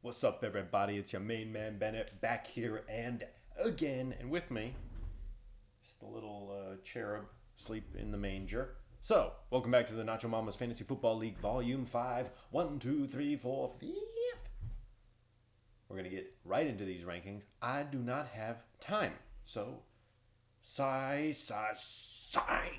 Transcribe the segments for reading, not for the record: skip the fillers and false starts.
What's up, everybody? It's your main man, Bennett, back here and again. And with me, just a little cherub sleep in the manger. So, welcome back to the Nacho Mama's Fantasy Football League Volume 5. 1, 2, 3, 4, 5th. We're going to get right into these rankings. I do not have time. So, sigh. Sigh, sigh, sigh.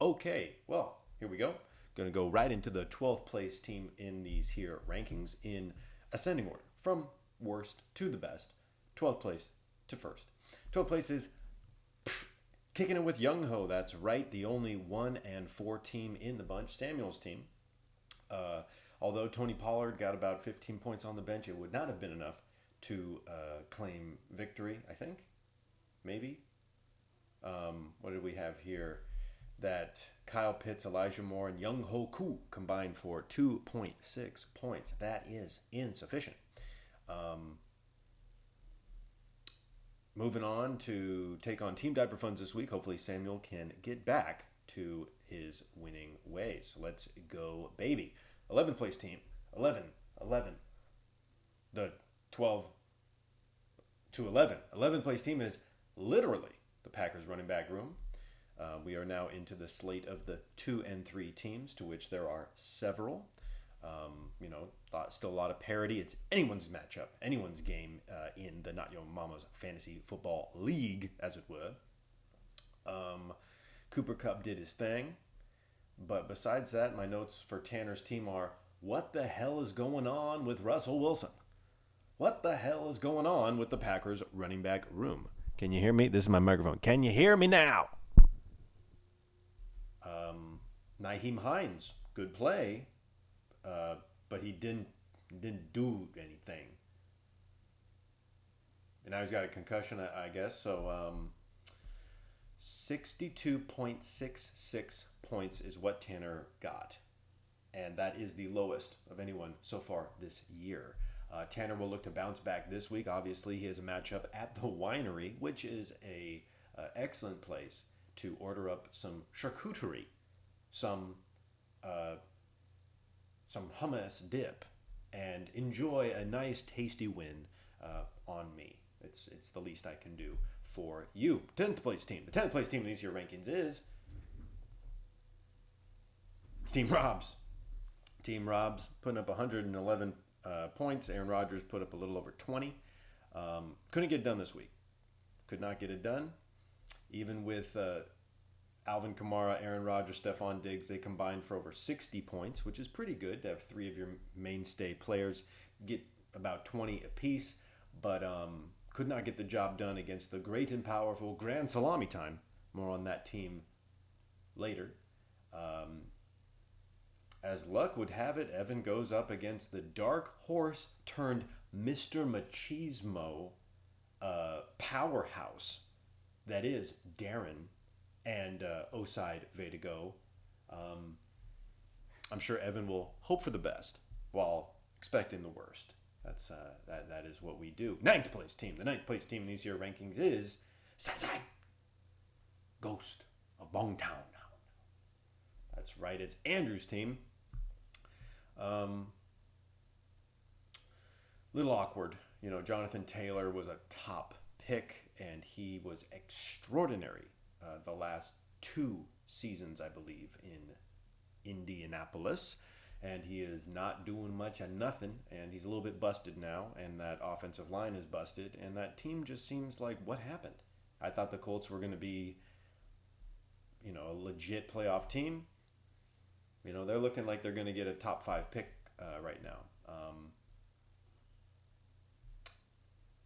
Okay, well, here we go. Going to go right into the 12th place team in these here rankings in ascending order, from worst to the best. 12th place to first. 12th place is kicking it with Young Ho. That's right, the only 1 and 4 team in the bunch, Samuel's team. Although Tony Pollard got about 15 points on the bench, it would not have been enough to claim victory, I think. Maybe. What did we have here? That Kyle Pitts, Elijah Moore, and Young Ho Koo combined for 2.6 points. That is insufficient. Moving on to take on Team Diaper Funds this week. Hopefully Samuel can get back to his winning ways. Let's go, baby. 11th place team. 11. The 12 to 11. 11th place team is literally the Packers running back room. We are now into the slate of the 2 and 3 teams, to which there are several. Still a lot of parity. It's anyone's matchup, anyone's game in the Not Your Mama's Fantasy Football League, as it were. Cooper Kupp did his thing. But besides that, my notes for Tanner's team are, what the hell is going on with Russell Wilson? What the hell is going on with the Packers running back room? Can you hear me? This is my microphone. Can you hear me now? Nyheim Hines, good play, but he didn't do anything. And now he's got a concussion, I guess. So 62.66 points is what Tanner got. And that is the lowest of anyone so far this year. Tanner will look to bounce back this week. Obviously, he has a matchup at the Winery, which is a excellent place to order up some charcuterie, some hummus dip, and enjoy a nice tasty win on me. It's the least I can do for you. 10th place team. The 10th place team in these year rankings is Team Robs. Team Robs putting up 111 points. Aaron Rodgers put up a little over 20. Couldn't get it done this week. Could not get it done. Even with Alvin Kamara, Aaron Rodgers, Stephon Diggs, they combined for over 60 points, which is pretty good to have 3 of your mainstay players get about 20 apiece, but could not get the job done against the great and powerful Grand Salami time. More on that team later. As luck would have it, Evan goes up against the dark horse turned Mr. Machismo powerhouse that is Darren and Oside Vedigo. I'm sure Evan will hope for the best while expecting the worst. That is what we do. 9th place team. The 9th place team in these year rankings is Sensei Ghost of Bongtown. That's right. It's Andrew's team. Little awkward. Jonathan Taylor was a top pick, and he was extraordinary the last 2 seasons, I believe, in Indianapolis. And he is not doing much of nothing, and he's a little bit busted now, and that offensive line is busted, and that team just seems like, what happened? I thought the Colts were going to be, a legit playoff team. They're looking like they're going to get a top 5 pick right now.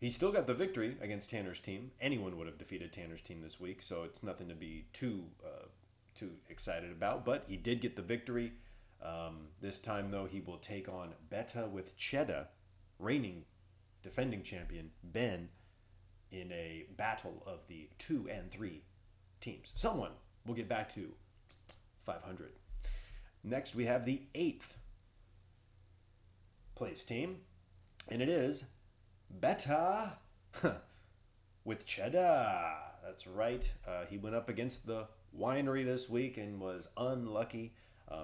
He still got the victory against Tanner's team. Anyone would have defeated Tanner's team this week, so it's nothing to be too excited about. But he did get the victory This time, though, he will take on Betta with Chedda, reigning defending champion Ben, in a battle of the 2 and 3 teams. Someone will get back to 500. Next, we have the 8th place team, and it is Betta with Chedda. That's right. He went up against the Winery this week and was unlucky.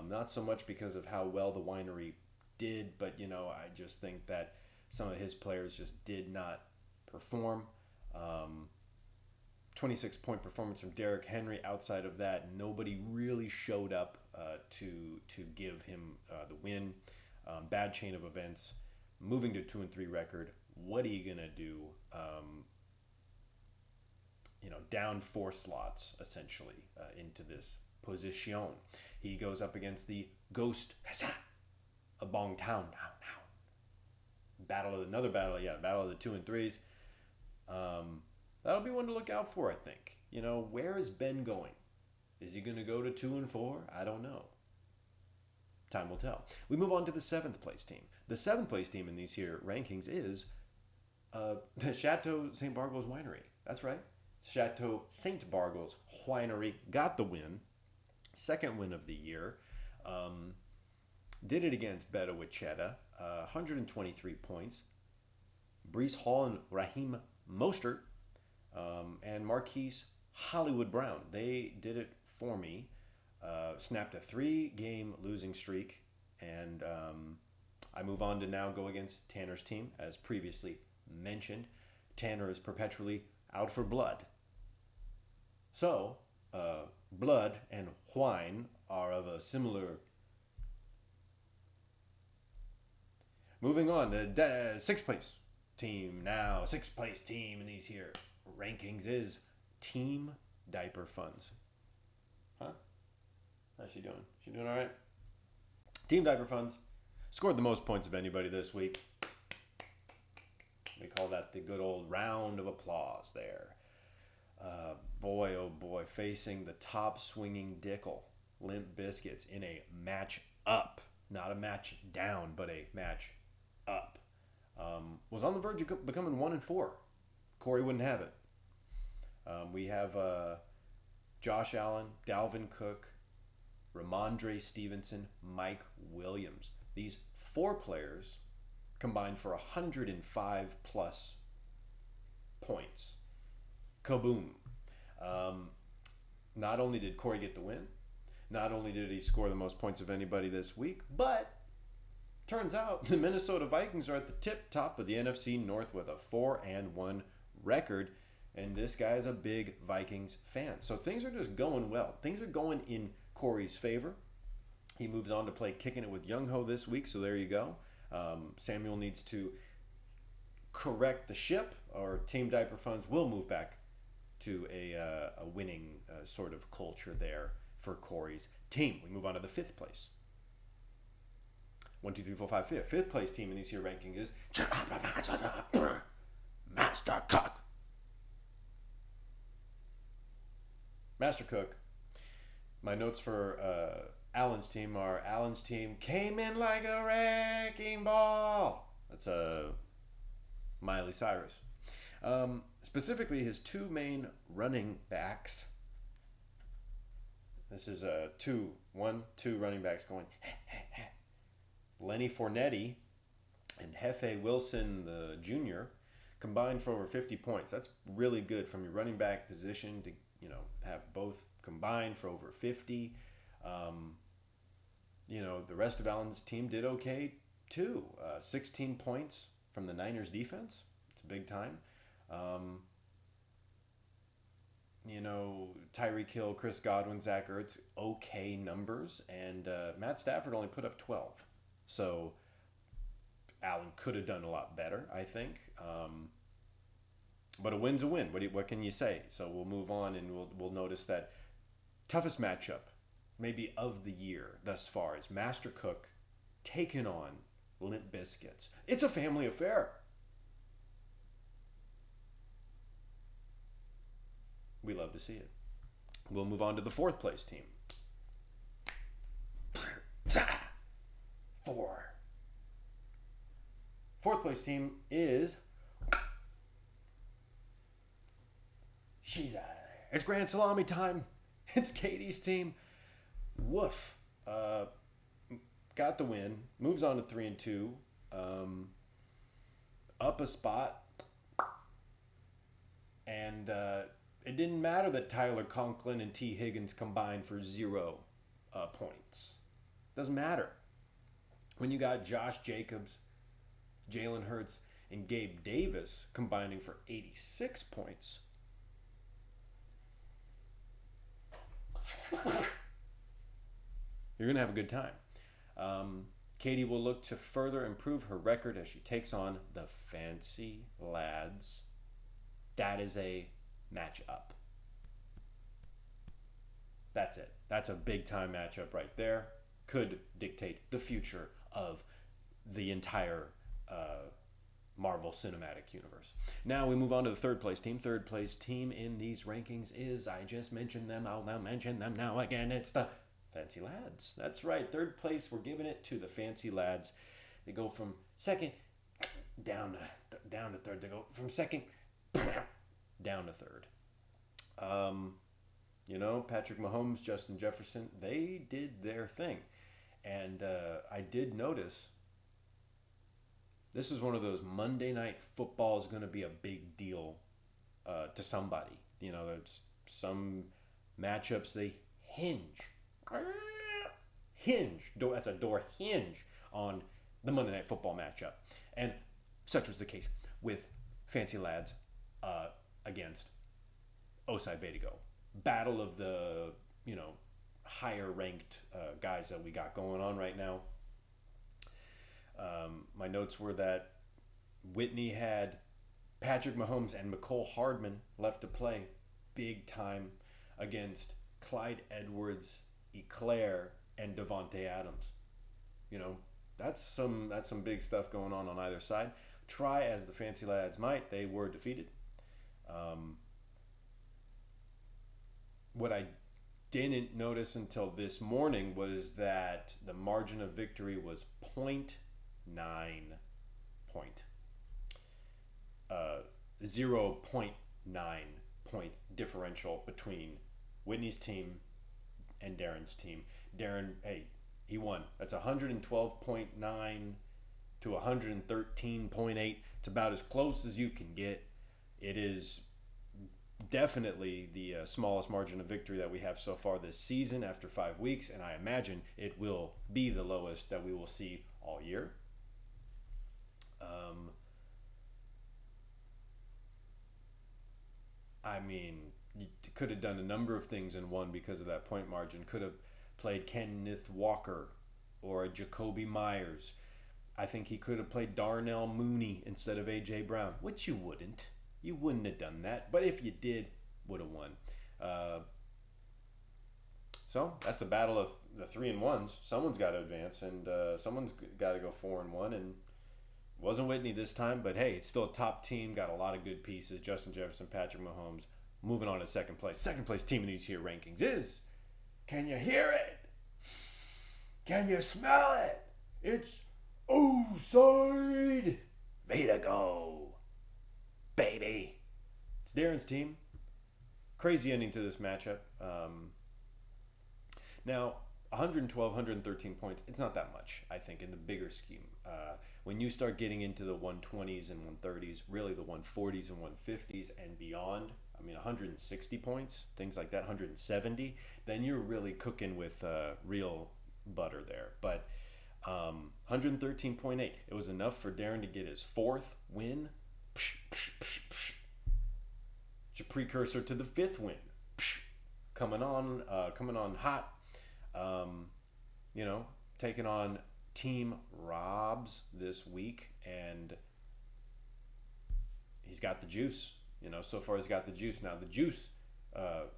Not so much because of how well the Winery did, but, I just think that some of his players just did not perform. 26-point performance from Derrick Henry. Outside of that, nobody really showed up to give him the win. Bad chain of events. Moving to 2-3 record. What are you gonna do? Down 4 slots essentially into this position. He goes up against the Ghost of Bongtown. Battle of the 2 and 3s. That'll be one to look out for, I think. Where is Ben going? Is he going to go to 2 and 4? I don't know. Time will tell. We move on to the 7th place team. The 7th place team in these here rankings is the Chateau St. Bargles Winery. That's right. Chateau St. Bargles Winery got the win. Second win of the year. Did it against Betta with Chedda. 123 points. Brees Hall and Raheem Mostert and Marquise Hollywood Brown. They did it for me. Snapped a 3-game losing streak. And I move on to now go against Tanner's team, as previously mentioned. Tanner is perpetually out for blood. So, blood and wine are of a similar... Moving on, the 6th place team now. 6th place team in these here rankings is Team Diaper Funds. Huh? How's she doing? She doing all right? Team Diaper Funds scored the most points of anybody this week. We call that the good old round of applause there. Boy, oh boy, facing the top swinging Dickel, Limp Biscuits, in a match up. Not a match down, but a match up. Was on the verge of becoming 1 and 4. Corey wouldn't have it. We have Josh Allen, Dalvin Cook, Ramondre Stevenson, Mike Williams. These 4 players combined for 105 plus points. Kaboom. Not only did Corey get the win, not only did he score the most points of anybody this week, but turns out the Minnesota Vikings are at the top of the NFC North with a 4-1 record, and this guy is a big Vikings fan. So things are just going well. Things are going in Corey's favor. He moves on to play Kicking It with Young Ho this week, so there you go. Samuel needs to correct the ship, or Team Diaper Funds will move back to a winning sort of culture there for Corey's team. We move on to the 5th place. 1, 2, 3, 4, 5, 5th. 5th place team in these here rankings is Master Cook. Master Cook. My notes for Allen's team are: Allen's team came in like a wrecking ball. That's Miley Cyrus. Specifically, his 2 main running backs. This is 2 running backs going. Lenny Fournette and Hefe Wilson, the junior, combined for over 50 points. That's really good from your running back position to have both combined for over 50. The rest of Allen's team did okay too. 16 points from the Niners defense. It's a big time. Tyreek Hill, Chris Godwin, Zach Ertz, okay numbers, and Matt Stafford only put up 12. So Allen could have done a lot better, I think. But a win's a win. What can you say? So we'll move on, and we'll notice that toughest matchup, maybe of the year thus far, is Master Cook taking on Limp Biscuits. It's a family affair. We love to see it. We'll move on to the 4th place team. Fourth place team is... She's out of there. It's Grand Salami time. It's Katie's team. Woof. Got the win. Moves on to 3-2. Up a spot. And it didn't matter that Tyler Conklin and T. Higgins combined for 0 points. Doesn't matter. When you got Josh Jacobs, Jalen Hurts, and Gabe Davis combining for 86 points. You're going to have a good time. Katie will look to further improve her record as she takes on the Fancy Lads. That is a matchup. That's it. That's a big time matchup right there. Could dictate the future of the entire Marvel Cinematic Universe. Now we move on to the third place team. Third place team in these rankings is, I just mentioned them, I'll now mention them now again. It's the Fancy Lads. That's right. Third place, we're giving it to the Fancy Lads. They go from second down to third. They go from second down to third. Patrick Mahomes, Justin Jefferson, they did their thing. And I did notice this is one of those Monday Night Football is going to be a big deal to somebody. There's some matchups, they hinge. That's a door hinge on the Monday Night Football matchup. And such was the case with Fancy Lads against Osai Betago. Battle of the, higher ranked guys that we got going on right now. My notes were that Whitney had Patrick Mahomes and McCole Hardman left to play big time against Clyde Edwards, Eclair, and Devontae Adams. That's some big stuff going on either side. Try as the Fancy Lads might, they were defeated. What I didn't notice until this morning was that the margin of victory was 0.9 point. 0.9 point differential between Whitney's team and Darren's team. Darren, hey, he won. That's 112.9 to 113.8. It's about as close as you can get. It is definitely the smallest margin of victory that we have so far this season after 5 weeks, and I imagine it will be the lowest that we will see all year. You could have done a number of things and won because of that point margin. Could have played Kenneth Walker or Jacoby Myers. I think he could have played Darnell Mooney instead of A.J. Brown, which you wouldn't. You wouldn't have done that. But if you did, would have won. So that's a battle of the 3-1s. Someone's got to advance, and someone's got to go 4-1. And it wasn't Whitney this time, but hey, it's still a top team. Got a lot of good pieces. Justin Jefferson, Patrick Mahomes. Moving on to second place. Second place team in these here rankings is, can you hear it? Can you smell it? It's Osai Betago, baby. It's Darren's team. Crazy ending to this matchup. Now, 112, 113 points, it's not that much, I think, in the bigger scheme. When you start getting into the 120s and 130s, really the 140s and 150s and beyond, 160 points, things like that, 170, then you're really cooking with real butter there. But 113.8, it was enough for Darren to get his 4th win. It's a precursor to the 5th win. Coming on hot. Taking on Team Robs this week, and he's got the juice. So far he's got the juice. Now the juice,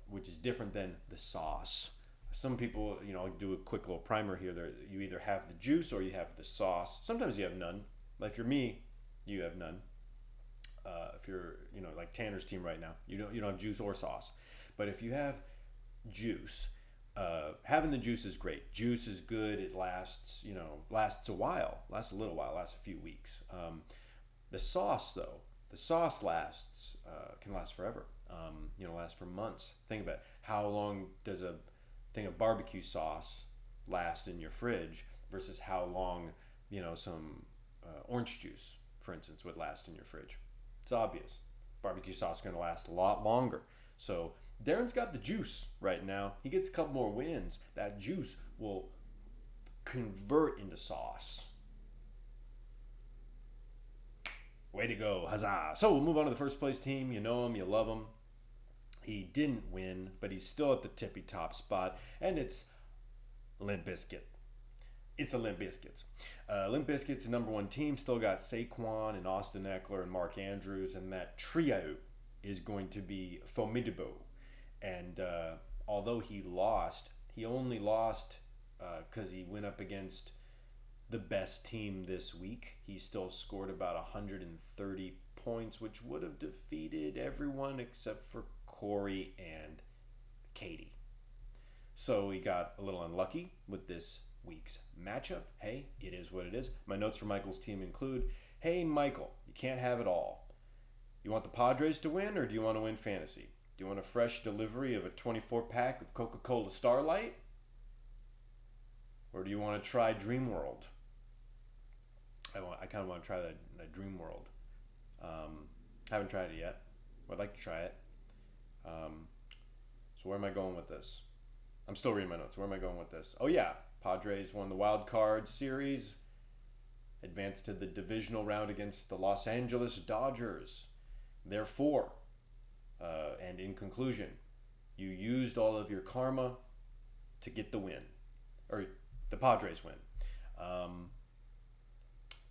which is different than the sauce. Some people, I'll do a quick little primer here. You either have the juice or you have the sauce. Sometimes you have none. Like if you're me, you have none. If you're, like Tanner's team right now, you don't have juice or sauce. But if you have juice, having the juice is great. Juice is good. It lasts a while, lasts a little while, lasts a few weeks. The sauce, though, the sauce lasts, can last forever. Last for months. Think about it. How long does a thing of barbecue sauce last in your fridge versus how long, some orange juice, for instance, would last in your fridge? It's obvious. Barbecue sauce is going to last a lot longer. So Darren's got the juice right now. He gets a couple more wins. That juice will convert into sauce. Way to go. Huzzah. So we'll move on to the first place team. You know him. You love him. He didn't win, but he's still at the tippy top spot. And it's Limp Biscuit. It's a Limp Biscuits. Limp Biscuits, the number one team, still got Saquon and Austin Eckler and Mark Andrews. And that trio is going to be formidable. And although he only lost because he went up against the best team this week. He still scored about 130 points, which would have defeated everyone except for Corey and Katie. So he got a little unlucky with this week's matchup. Hey, it is what it is. My notes for Michael's team include, hey, Michael, you can't have it all. You want the Padres to win, or do you want to win fantasy? Do you want a fresh delivery of a 24-pack of Coca-Cola Starlight? Or do you want to try Dream World? I kind of want to try that Dream World. Haven't tried it yet. I'd like to try it. So where am I going with this? I'm still reading my notes. Where am I going with this? Oh yeah, Padres won the wild card series, advanced to the divisional round against the Los Angeles Dodgers. Therefore, and in conclusion, you used all of your karma to get the win, or the Padres win.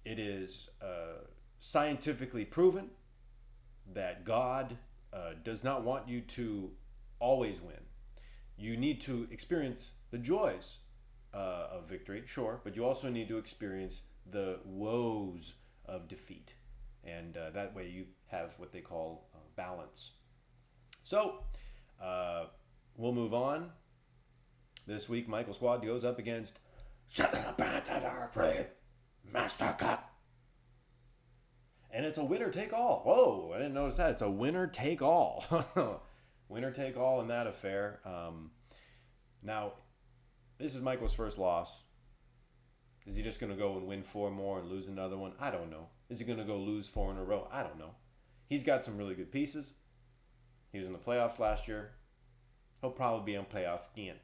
It is scientifically proven that God does not want you to always win. You need to experience the joys of victory, sure, but you also need to experience the woes of defeat. And that way you have what they call balance. So, we'll move on. This week, Michael Squad goes up against Master Cut. And it's a winner take all. Whoa, I didn't notice that. It's a winner take all. Winner take all in that affair. Now, this is Michael's first loss. Is he just going to go and win 4 more and lose another one? I don't know. Is he going to go lose 4 in a row? I don't know. He's got some really good pieces. He was in the playoffs last year. He'll probably be in playoffs again.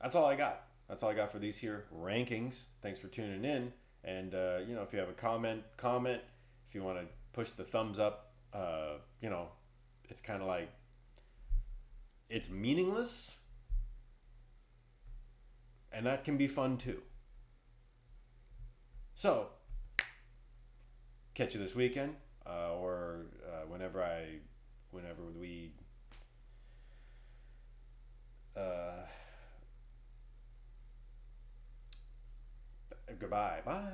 That's all I got. That's all I got for these here rankings. Thanks for tuning in. And, if you have a comment. If you want to push the thumbs up, it's kind of like, it's meaningless. And that can be fun too. So, catch you this weekend, or whenever we goodbye. Bye.